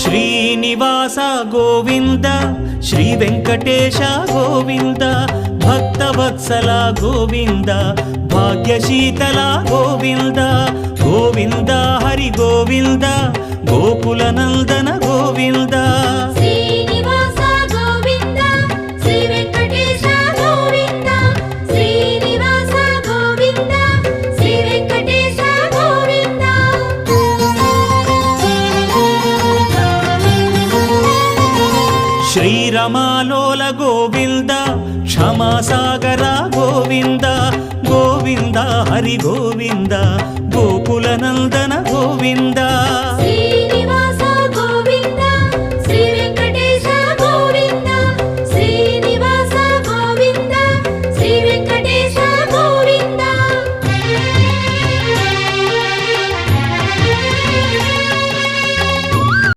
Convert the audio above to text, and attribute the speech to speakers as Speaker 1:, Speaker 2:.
Speaker 1: Srinivasa Govinda Shri Venkatesha Govinda Bhaktavatsala Govinda భాగ్యశీతల Govinda Govinda Hari Govinda Gokula Nandana Govinda
Speaker 2: Srinivasa Govinda Shri Venkatesha Govinda Srinivasa Govinda Shri Venkatesha Govinda
Speaker 1: శ్రీరమాలోల Govinda క్షమాసాగర Govinda Govinda Hari Govinda Gokula Nandana Govinda
Speaker 2: Shri